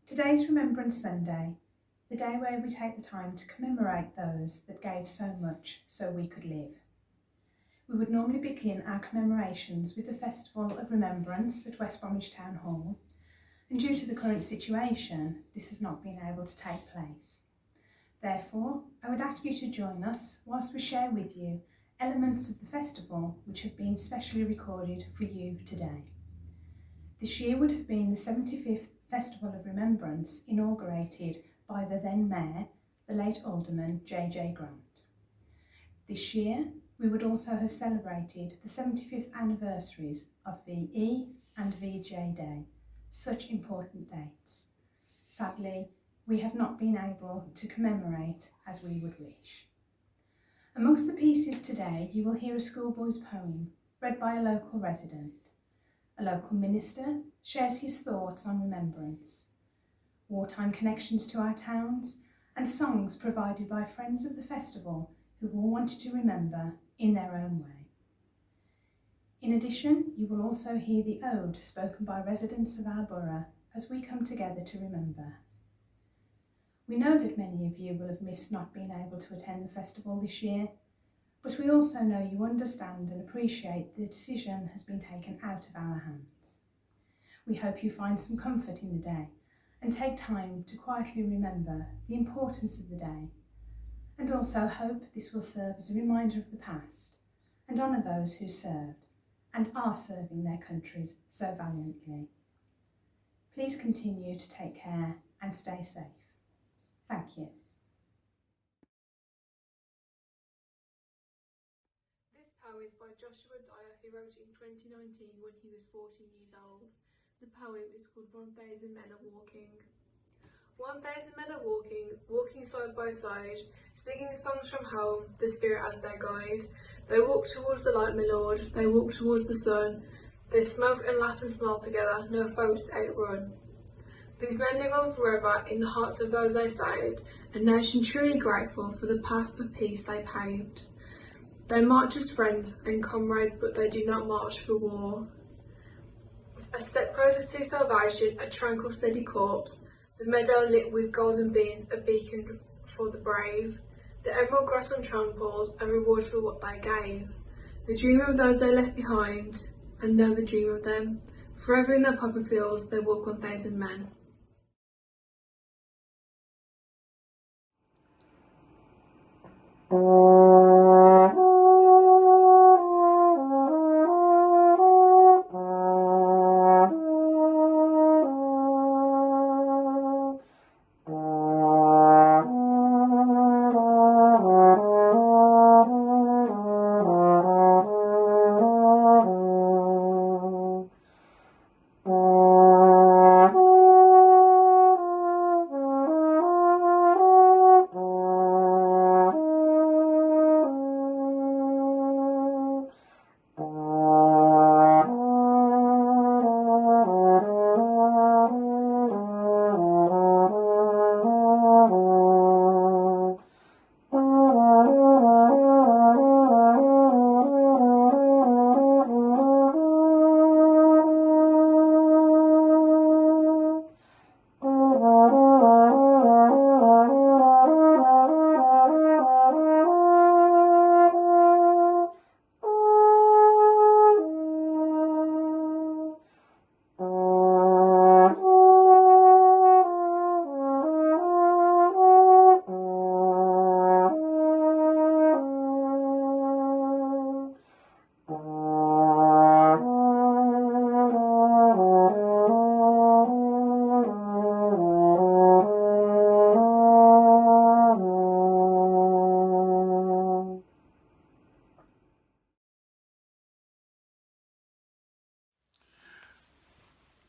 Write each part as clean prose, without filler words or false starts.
Today is Remembrance Sunday, the day where we take the time to commemorate those that gave so much so we could live. We would normally begin our commemorations with the Festival of Remembrance at West Bromwich Town Hall, and due to the current situation, this has not been able to take place. Therefore, I would ask you to join us whilst we share with you elements of the festival which have been specially recorded for you today. This year would have been the 75th Festival of Remembrance, inaugurated by the then Mayor, the late Alderman J.J. Grant. This year, we would also have celebrated the 75th anniversaries of VE and VJ Day, such important dates. Sadly, we have not been able to commemorate as we would wish. Amongst the pieces today, you will hear a schoolboy's poem read by a local resident. A local minister shares his thoughts on remembrance, wartime connections to our towns, and songs provided by friends of the festival who all wanted to remember in their own way. In addition, you will also hear the ode spoken by residents of our borough as we come together to remember. We know that many of you will have missed not being able to attend the festival this year, but we also know you understand and appreciate the decision has been taken out of our hands. We hope you find some comfort in the day and take time to quietly remember the importance of the day, and also hope this will serve as a reminder of the past and honour those who served and are serving their countries so valiantly. Please continue to take care and stay safe. Thank you. This poem is by Joshua Dyer, who wrote it in 2019 when he was 14 years old. The poem is called 1,000 Men Are Walking. 1,000 men are walking, walking side by side, singing songs from home, the spirit as their guide. They walk towards the light, my lord, they walk towards the sun. They smoke and laugh and smile together, no foes to outrun. These men live on forever in the hearts of those they saved, a nation truly grateful for the path of peace they paved. They march as friends and comrades, but they do not march for war. A step closer to salvation, a tranquil, steady corpse. The meadow lit with golden beams, a beacon for the brave. The emerald grass untrampled, a reward for what they gave. The dream of those they left behind, and know the dream of them. Forever in their poppy fields, they walk 1,000 men.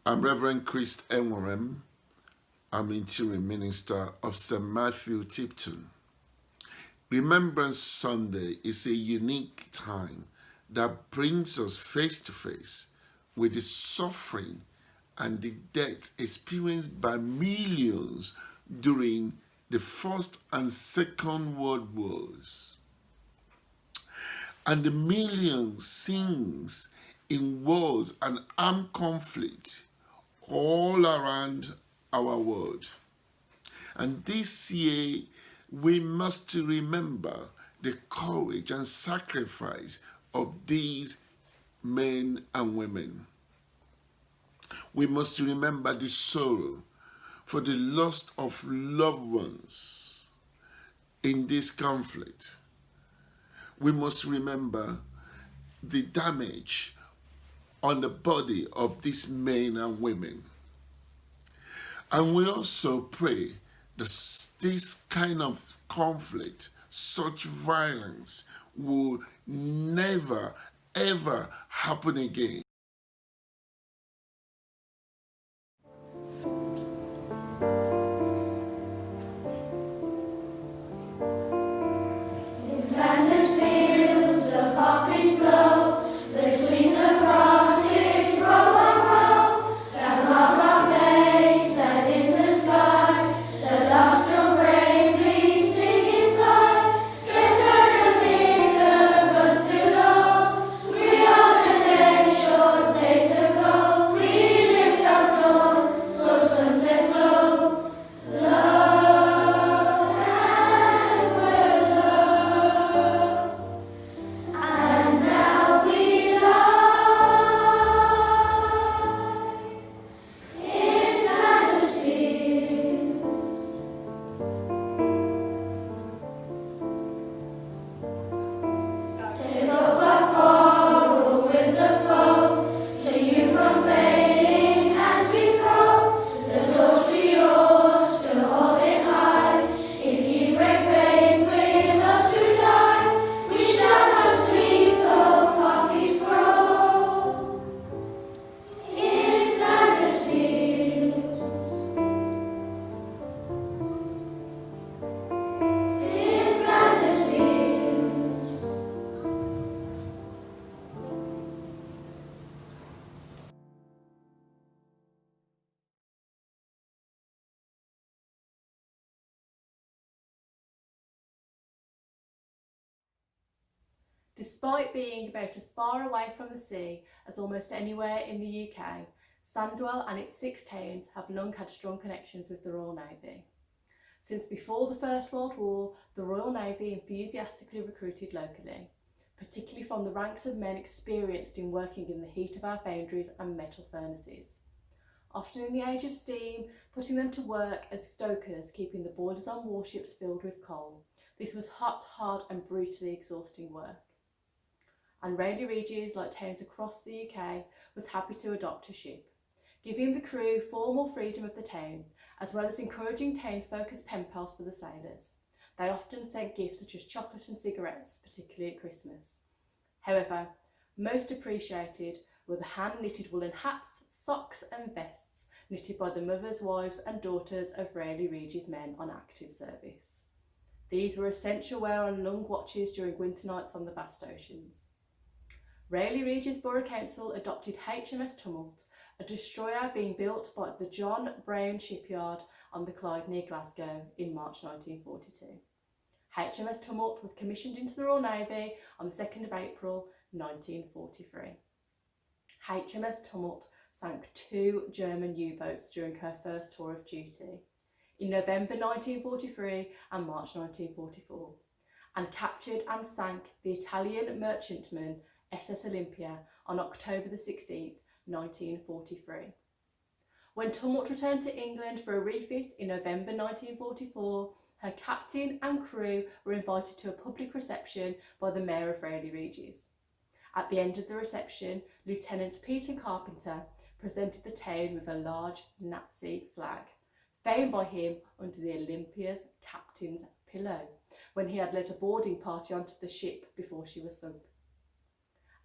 I'm Reverend Chris Enwerem. I'm interim minister of St. Matthew, Tipton. Remembrance Sunday is a unique time that brings us face to face with the suffering and the death experienced by millions during the First and Second World Wars. And the millions sings in wars and armed conflict all around our world. And this year, we must remember the courage and sacrifice of these men and women. We must remember the sorrow for the loss of loved ones in this conflict. We must remember the damage on the body of these men and women. And we also pray that this kind of conflict, such violence, will never, ever happen again. Despite being about as far away from the sea as almost anywhere in the UK, Sandwell and its 6 towns have long had strong connections with the Royal Navy. Since before the First World War, the Royal Navy enthusiastically recruited locally, particularly from the ranks of men experienced in working in the heat of our foundries and metal furnaces. Often in the age of steam, putting them to work as stokers, keeping the boilers on warships filled with coal. This was hot, hard and brutally exhausting work. And Raleigh Regis, like towns across the UK, was happy to adopt a ship, giving the crew formal freedom of the town, as well as encouraging townsfolk as pen pals for the sailors. They often sent gifts such as chocolate and cigarettes, particularly at Christmas. However, most appreciated were the hand-knitted woolen hats, socks and vests knitted by the mothers, wives and daughters of Raleigh Regis men on active service. These were essential wear on long watches during winter nights on the vast oceans. Raleigh Regis Borough Council adopted HMS Tumult, a destroyer being built by the John Brown shipyard on the Clyde near Glasgow in March 1942. HMS Tumult was commissioned into the Royal Navy on the 2nd of April 1943. HMS Tumult sank 2 German U-boats during her first tour of duty in November 1943 and March 1944, and captured and sank the Italian merchantman SS Olympia on October the 16th, 1943. When Tumult returned to England for a refit in November 1944, her captain and crew were invited to a public reception by the Mayor of Raleigh Regis. At the end of the reception, Lieutenant Peter Carpenter presented the town with a large Nazi flag, found by him under the Olympia's captain's pillow, when he had led a boarding party onto the ship before she was sunk.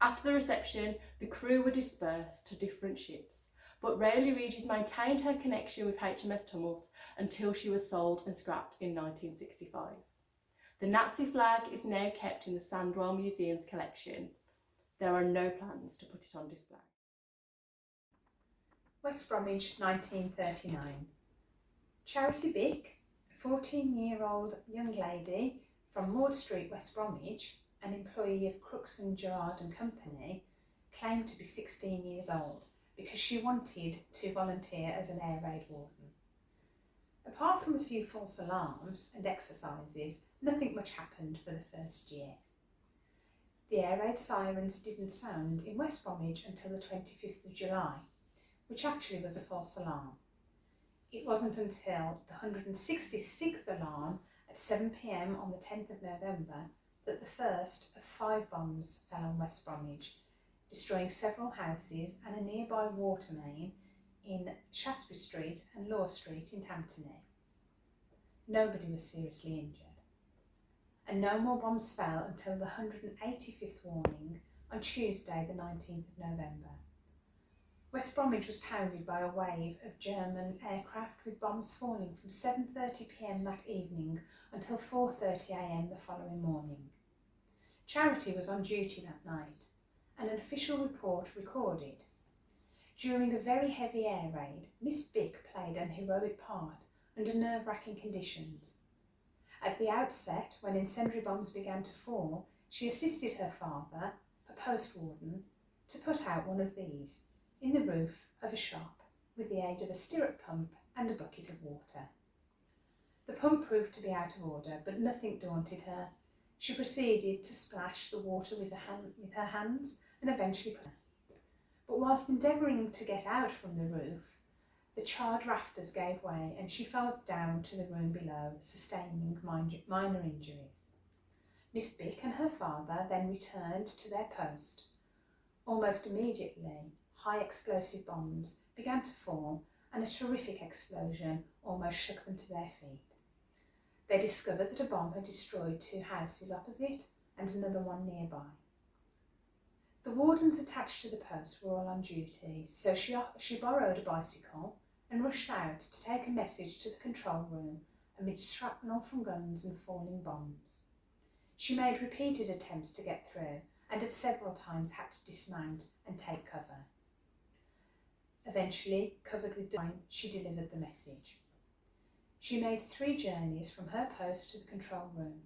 After the reception, the crew were dispersed to different ships, but Raleigh Regis maintained her connection with HMS Tumult until she was sold and scrapped in 1965. The Nazi flag is now kept in the Sandwell Museum's collection. There are no plans to put it on display. West Bromwich, 1939. Charity Bick, a 14-year-old young lady from Maud Street, West Bromwich, an employee of Crooks and Gerard and Company, claimed to be 16 years old because she wanted to volunteer as an air raid warden. Apart from a few false alarms and exercises, nothing much happened for the first year. The air raid sirens didn't sound in West Bromwich until the 25th of July, which actually was a false alarm. It wasn't until the 166th alarm at 7 p.m. on the 10th of November that the first of 5 bombs fell on West Bromwich, destroying several houses and a nearby water main in Shaftesbury Street and Law Street in Tamptony. Nobody was seriously injured. And no more bombs fell until the 185th warning on Tuesday the 19th of November. West Bromwich was pounded by a wave of German aircraft with bombs falling from 7:30 p.m. that evening until 4:30 a.m. the following morning. Charity was on duty that night, and an official report recorded. During a very heavy air raid, Miss Bick played an heroic part under nerve-wracking conditions. At the outset, when incendiary bombs began to fall, she assisted her father, a post warden, to put out one of these in the roof of a shop with the aid of a stirrup pump and a bucket of water. The pump proved to be out of order, but nothing daunted her. She proceeded to splash the water with her hands and eventually put out. But whilst endeavouring to get out from the roof, the charred rafters gave way and she fell down to the room below, sustaining minor injuries. Miss Bick and her father then returned to their post. Almost immediately, high explosive bombs began to fall and a terrific explosion almost shook them to their feet. They discovered that a bomb had destroyed 2 houses opposite and another one nearby. The wardens attached to the post were all on duty, so she borrowed a bicycle and rushed out to take a message to the control room amid shrapnel from guns and falling bombs. She made repeated attempts to get through and at several times had to dismount and take cover. Eventually, covered with dime, she delivered the message. She made 3 journeys from her post to the control room,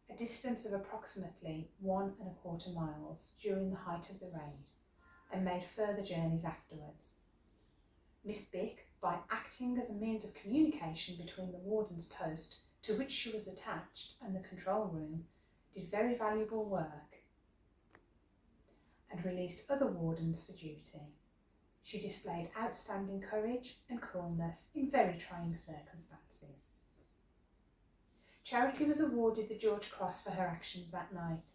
a distance of approximately 1¼ miles during the height of the raid, and made further journeys afterwards. Miss Bick, by acting as a means of communication between the warden's post to which she was attached and the control room, did very valuable work and released other wardens for duty. She displayed outstanding courage and coolness in very trying circumstances. Charity was awarded the George Cross for her actions that night.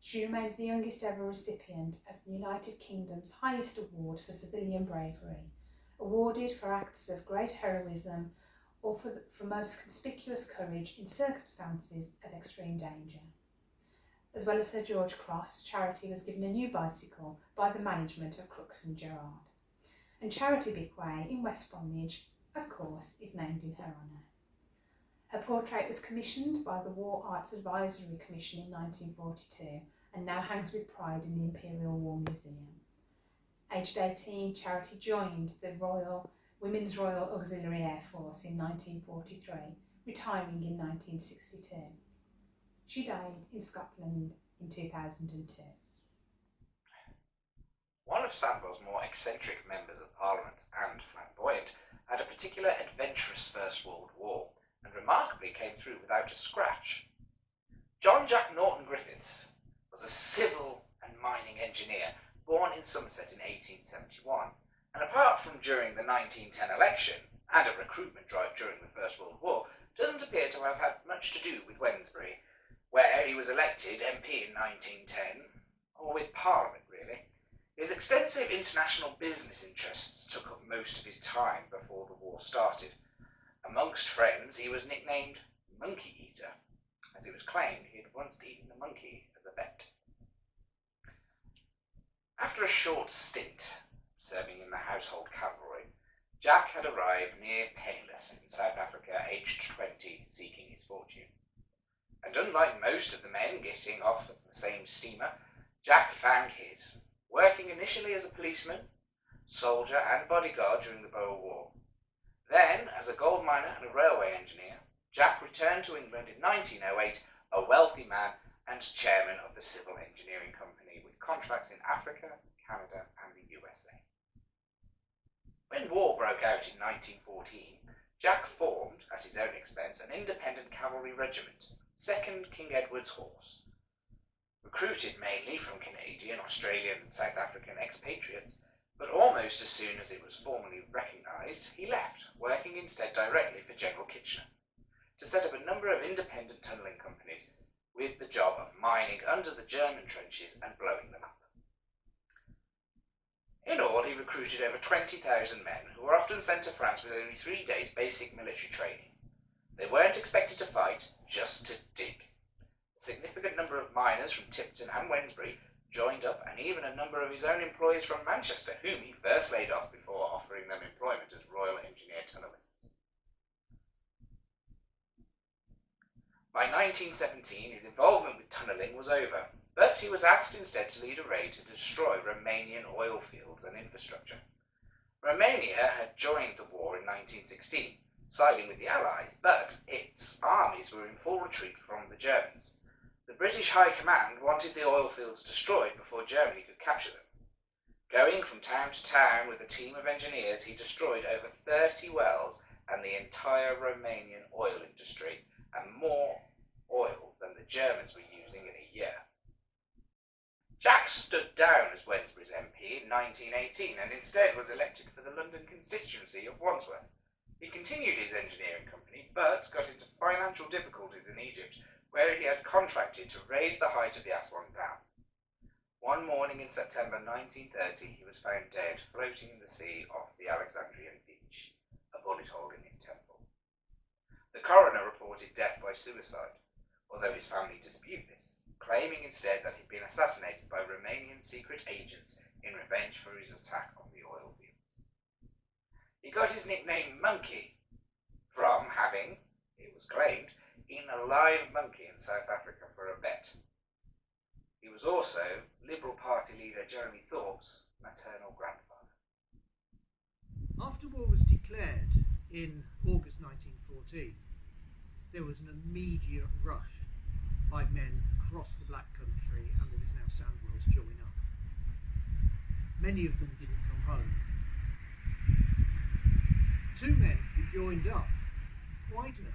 She remains the youngest ever recipient of the United Kingdom's highest award for civilian bravery, awarded for acts of great heroism or for most conspicuous courage in circumstances of extreme danger. As well as her George Cross, Charity was given a new bicycle by the management of Crooks and Gerard. And Charity Bickway in West Bromwich, of course, is named in her honour. Her portrait was commissioned by the War Arts Advisory Commission in 1942 and now hangs with pride in the Imperial War Museum. Aged 18, Charity joined the Women's Royal Auxiliary Air Force in 1943, retiring in 1962. She died in Scotland in 2002. One of Sandwell's more eccentric members of Parliament and flamboyant had a particular adventurous First World War and remarkably came through without a scratch. John Jack Norton Griffiths was a civil and mining engineer born in Somerset in 1871, and apart from during the 1910 election and a recruitment drive during the First World War, doesn't appear to have had much to do with Wednesbury, where he was elected MP in 1910, or with Parliament really. His extensive international business interests took up most of his time before the war started. Amongst friends, he was nicknamed Monkey Eater, as it was claimed he had once eaten a monkey as a bet. After a short stint serving in the household cavalry, Jack had arrived near penniless in South Africa, aged 20, seeking his fortune. And unlike most of the men getting off at the same steamer, Jack found his, working initially as a policeman, soldier and bodyguard during the Boer War. Then, as a gold miner and a railway engineer, Jack returned to England in 1908, a wealthy man and chairman of the Civil Engineering Company with contracts in Africa, Canada and the USA. When war broke out in 1914, Jack formed, at his own expense, an independent cavalry regiment, 2nd King Edward's Horse. Recruited mainly from Canadian, Australian and South African expatriates, but almost as soon as it was formally recognised, he left, working instead directly for General Kitchener, to set up a number of independent tunnelling companies with the job of mining under the German trenches and blowing them up. In all, he recruited over 20,000 men, who were often sent to France with only 3 days' basic military training. They weren't expected to fight, just to dig. A significant number of miners from Tipton and Wednesbury joined up, and even a number of his own employees from Manchester, whom he first laid off before offering them employment as Royal Engineer tunnellists. By 1917, his involvement with tunnelling was over, but he was asked instead to lead a raid to destroy Romanian oil fields and infrastructure. Romania had joined the war in 1916, siding with the Allies, but its armies were in full retreat from the Germans. The British High Command wanted the oil fields destroyed before Germany could capture them. Going from town to town with a team of engineers, he destroyed over 30 wells and the entire Romanian oil industry, and more oil than the Germans were using in a year. Jack stood down as Wednesbury's MP in 1918 and instead was elected for the London constituency of Wandsworth. He continued his engineering company, but got into financial difficulties in Egypt, where he had contracted to raise the height of the Aswan Dam. One morning in September 1930, he was found dead, floating in the sea off the Alexandrian beach, a bullet hole in his temple. The coroner reported death by suicide, although his family dispute this, claiming instead that he'd been assassinated by Romanian secret agents in revenge for his attack on the oil fields. He got his nickname Monkey from having, it was claimed, eaten a live monkey in South Africa for a bet. He was also Liberal Party leader Jeremy Thorpe's maternal grandfather. After war was declared in August 1914, there was an immediate rush by men across the Black Country and what is now Sandwell to join up. Many of them didn't come home. 2 men who joined up quite early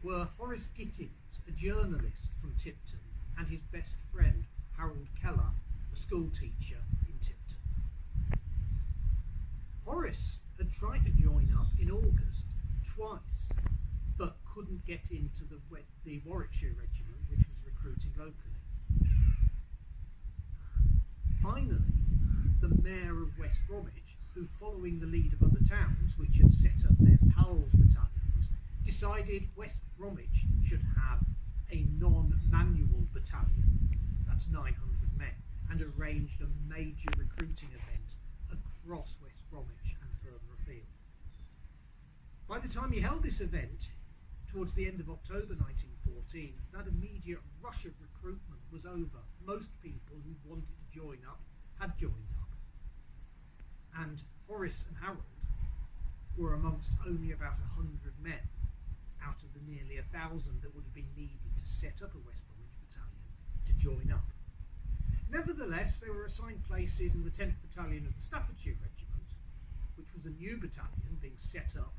were Horace Gittins, a journalist from Tipton, and his best friend Harold Keller, a school teacher in Tipton. Horace had tried to join up in August twice, but couldn't get into the Warwickshire regiment, which was recruiting locally. Finally, the mayor of West Bromwich, who, following the lead of other towns which had set up their PALS battalions, decided West Bromwich should have a non-manual battalion, that's 900 men, and arranged a major recruiting event across West Bromwich and further afield. By the time he held this event, towards the end of October 1914, that immediate rush of recruitment was over. Most people who wanted to join up had joined up. And Horace and Harold were amongst only about 100 men out of the nearly 1,000 that would have been needed to set up a West Bromwich battalion to join up. Nevertheless, they were assigned places in the 10th Battalion of the Staffordshire Regiment, which was a new battalion being set up,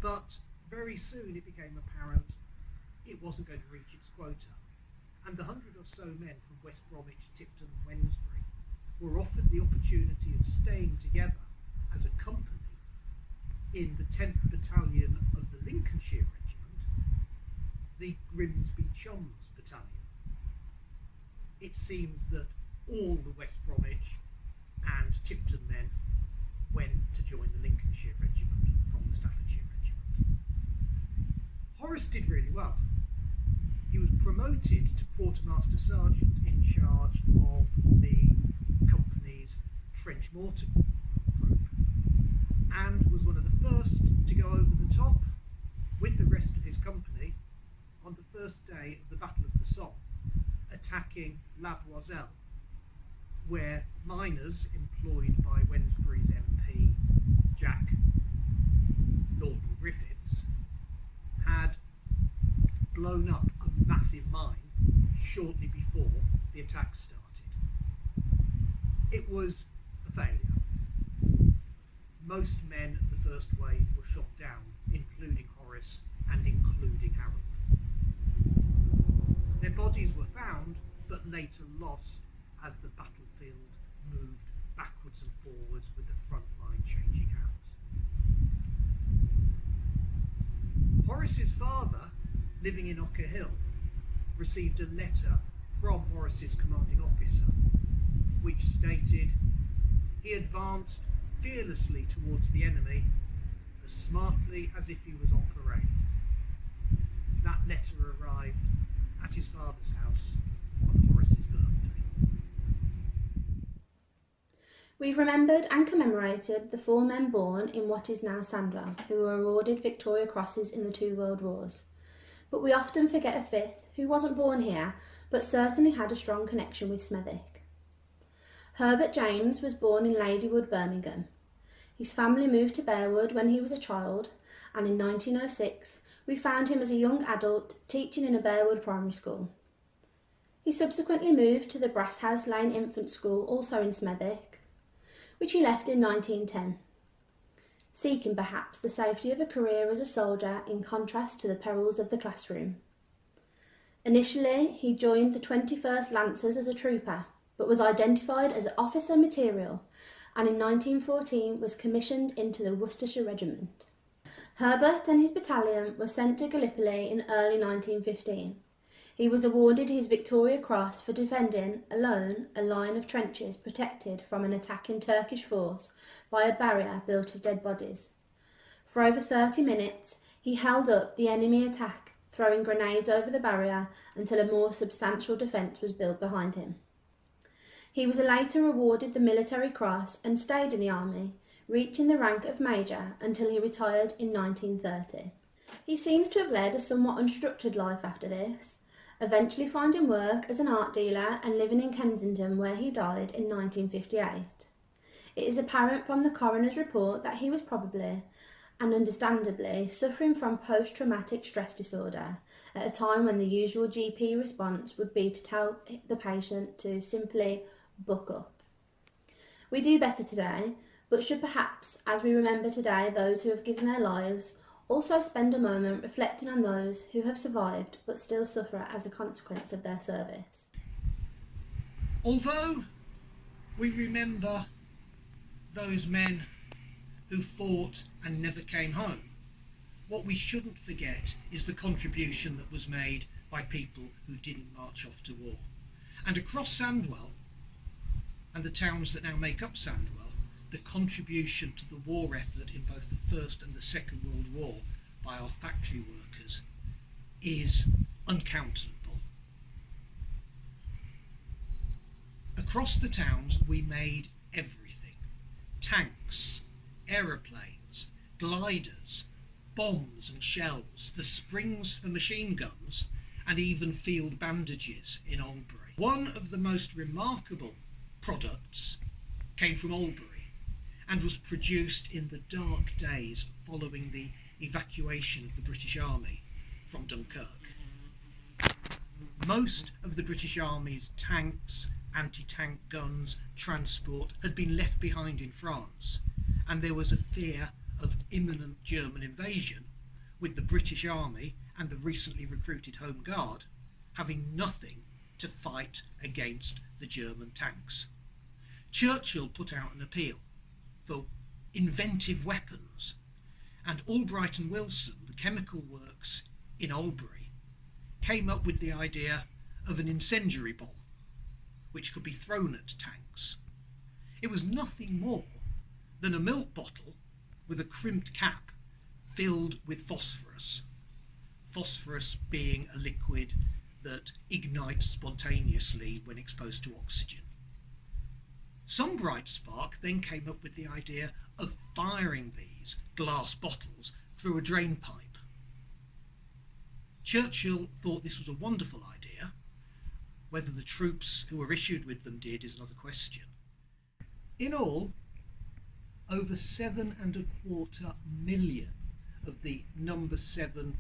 but very soon it became apparent it wasn't going to reach its quota, and the 100 or so men from West Bromwich, Tipton and Wednesbury were offered the opportunity of staying together as a company in the 10th Battalion of the Lincolnshire Regiment, the Grimsby Chums Battalion. It seems that all the West Bromwich and Tipton men went to join the Lincolnshire Regiment from the Staffordshire Regiment. Horace did really well. He was promoted to Quartermaster Sergeant in charge of the company's trench mortar group, and was one of the first to go over the top with the rest of his company on the first day of the Battle of the Somme, attacking La Boiselle, where miners employed by Wednesbury's MP Jack Norton Griffiths had blown up a massive mine shortly before the attack started. It was a failure. most men of the first wave were shot down, including Horace and including Harold. Their bodies were found, but later lost as the battlefield moved backwards and forwards with the front line changing hands. Horace's father, living in Ocker Hill, received a letter from Horace's commanding officer, which stated, "He advanced fearlessly towards the enemy, as smartly as if he was on parade." That letter arrived at his father's house on Horace's birthday. We've remembered and commemorated the 4 men born in what is now Sandwell, who were awarded Victoria Crosses in the 2 World Wars. But we often forget a 5th, who wasn't born here, but certainly had a strong connection with Smethwick. Herbert James was born in Ladywood, Birmingham. His family moved to Bearwood when he was a child, and in 1906 we found him as a young adult teaching in a Bearwood primary school. He subsequently moved to the Brasshouse Lane Infant School, also in Smethwick, which he left in 1910, seeking perhaps the safety of a career as a soldier in contrast to the perils of the classroom. Initially, he joined the 21st Lancers as a trooper, but was identified as officer material, and in 1914 was commissioned into the Worcestershire Regiment. Herbert and his battalion were sent to Gallipoli in early 1915. He was awarded his Victoria Cross for defending, alone, a line of trenches protected from an attacking Turkish force by a barrier built of dead bodies. For over 30 minutes, he held up the enemy attack, throwing grenades over the barrier until a more substantial defence was built behind him. He was later awarded the Military Cross and stayed in the army, reaching the rank of Major until he retired in 1930. He seems to have led a somewhat unstructured life after this, eventually finding work as an art dealer and living in Kensington, where he died in 1958. It is apparent from the coroner's report that he was probably, and understandably, suffering from post-traumatic stress disorder at a time when the usual GP response would be to tell the patient to simply buck up. We do better today, but should perhaps, as we remember today those who have given their lives, also spend a moment reflecting on those who have survived but still suffer as a consequence of their service. Although we remember those men who fought and never came home, what we shouldn't forget is the contribution that was made by people who didn't march off to war. And across Sandwell, and the towns that now make up Sandwell, the contribution to the war effort in both the First and the Second World War by our factory workers is uncountable. Across the towns we made everything: tanks, aeroplanes, gliders, bombs and shells, the springs for machine guns, and even field bandages in Albury. One of the most remarkable products came from Albury and was produced in the dark days following the evacuation of the British Army from Dunkirk. Most of the British Army's tanks, anti-tank guns, transport had been left behind in France, and there was a fear of imminent German invasion, with the British Army and the recently recruited Home Guard having nothing to fight against the German tanks. Churchill put out an appeal for inventive weapons, and Albright and Wilson, the chemical works in Albury, came up with the idea of an incendiary bomb which could be thrown at tanks. It was nothing more than a milk bottle with a crimped cap filled with phosphorus. Phosphorus being a liquid that ignites spontaneously when exposed to oxygen. Some bright spark then came up with the idea of firing these glass bottles through a drain pipe. Churchill thought this was a wonderful idea. Whether the troops who were issued with them did is another question. In all, over 7.25 million of the number 7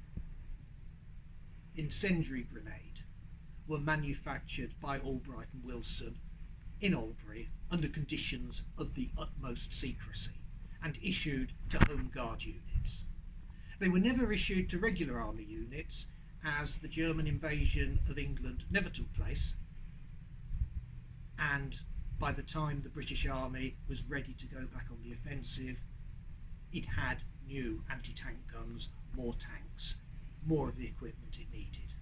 incendiary grenade were manufactured by Albright and Wilson in Albury under conditions of the utmost secrecy, and issued to Home Guard units. They were never issued to regular army units, as the German invasion of England never took place, and by the time the British Army was ready to go back on the offensive, it had new anti-tank guns, more tanks, more of the equipment it needed.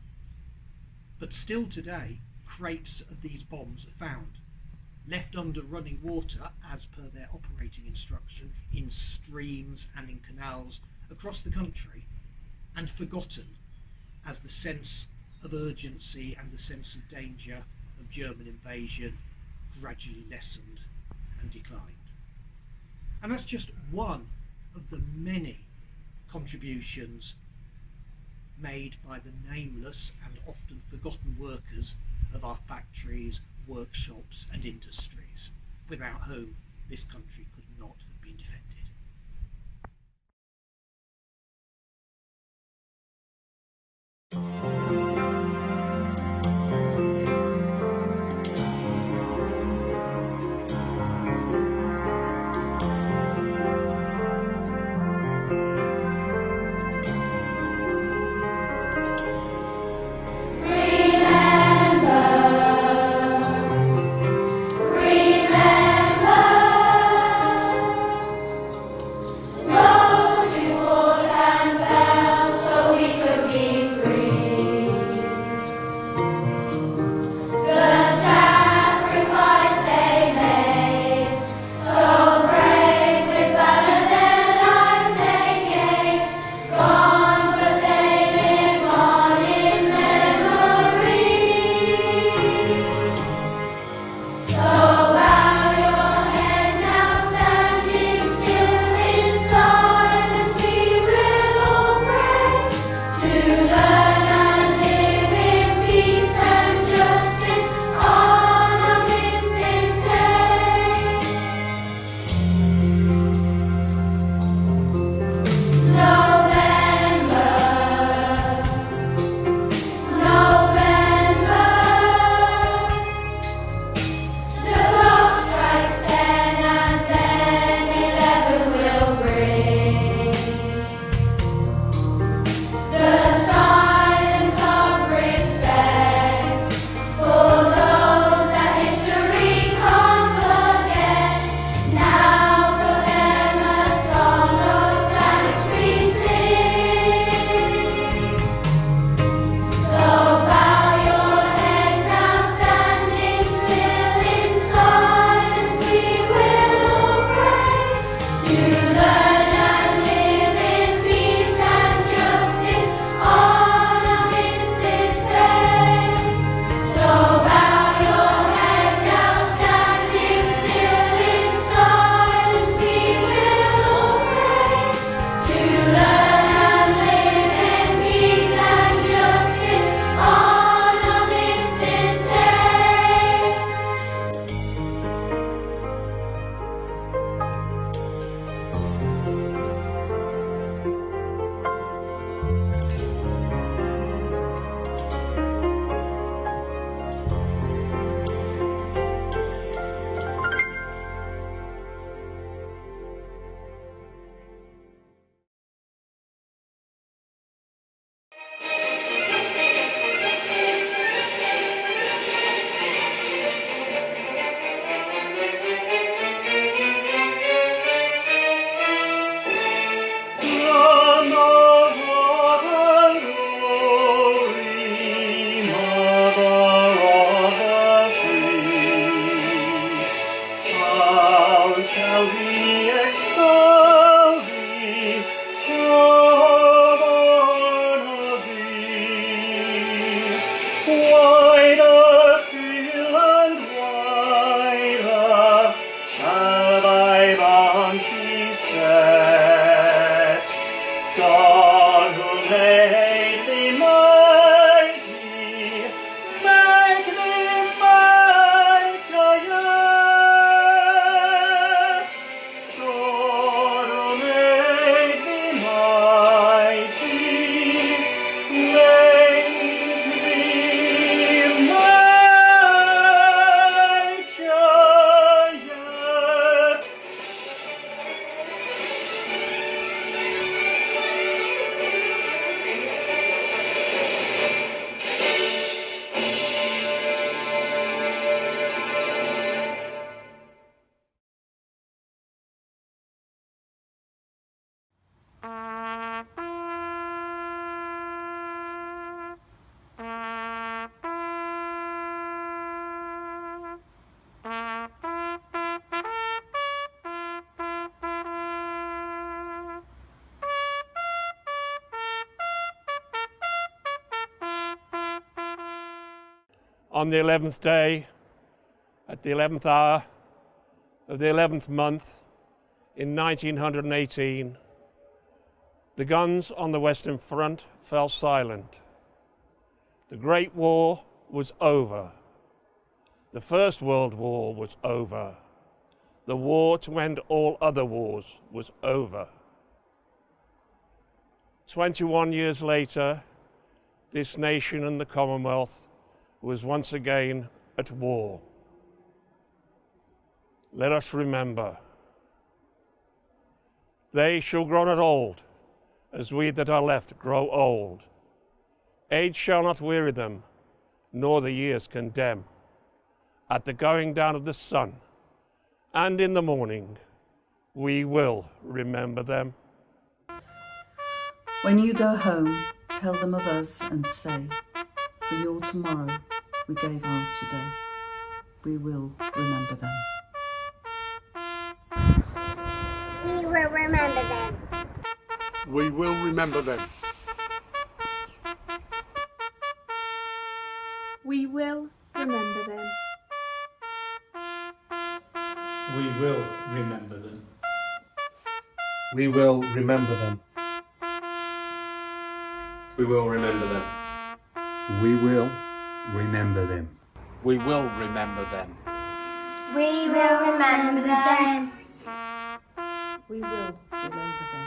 But still today, crates of these bombs are found, left under running water as per their operating instruction, in streams and in canals across the country, and forgotten as the sense of urgency and the sense of danger of German invasion gradually lessened and declined. And that's just one of the many contributions made by the nameless and often forgotten workers of our factories, workshops and industries, without whom this country could not have been defended. On the 11th day, at the 11th hour of the 11th month in 1918, the guns on the Western Front fell silent. The Great War was over. The First World War was over. The war to end all other wars was over. 21 years later, this nation and the Commonwealth was once again at war. Let us remember. They shall grow not old, as we that are left grow old. Age shall not weary them, nor the years condemn. At the going down of the sun, and in the morning, we will remember them. When you go home, tell them of us and say, for your tomorrow we gave our today. We will remember them. We will remember them. We will remember them. We will remember them. We will remember them. We will remember them. We will remember them. We will remember them. We will remember them. We will remember them. We will remember them.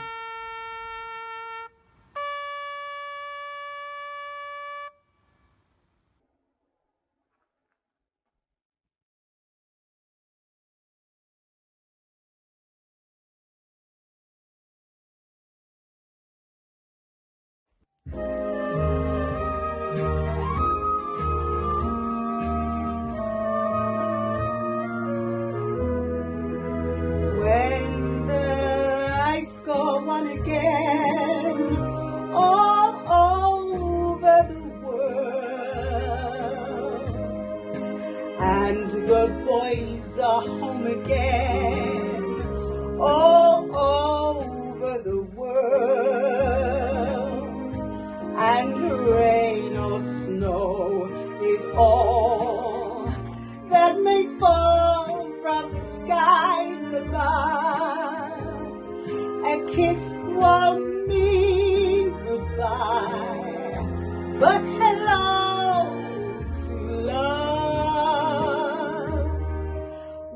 When the lights go on again, all over the world, and the boys are home again, all over the world, and rain or snow is all that may fall from the skies above. A kiss won't mean goodbye, but hello to love.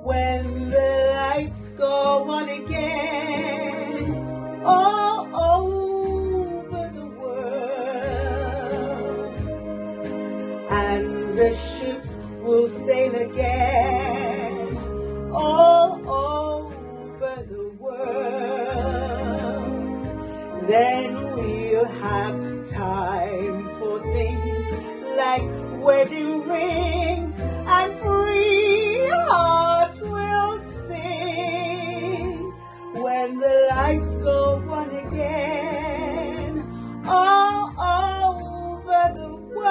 When the lights go on again, all over the world, and the ships will sail again, all over the world. Then we'll have time for things like wedding rings, and free hearts will sing. When the lights go on again, all over the world.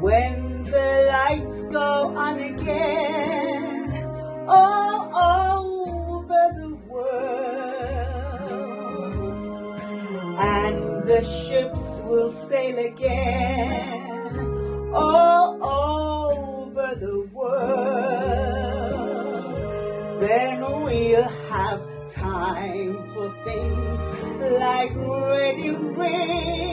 When the lights go on again, all over the world, and the ships will sail again, all over the world, then we'll have time for things like wedding rings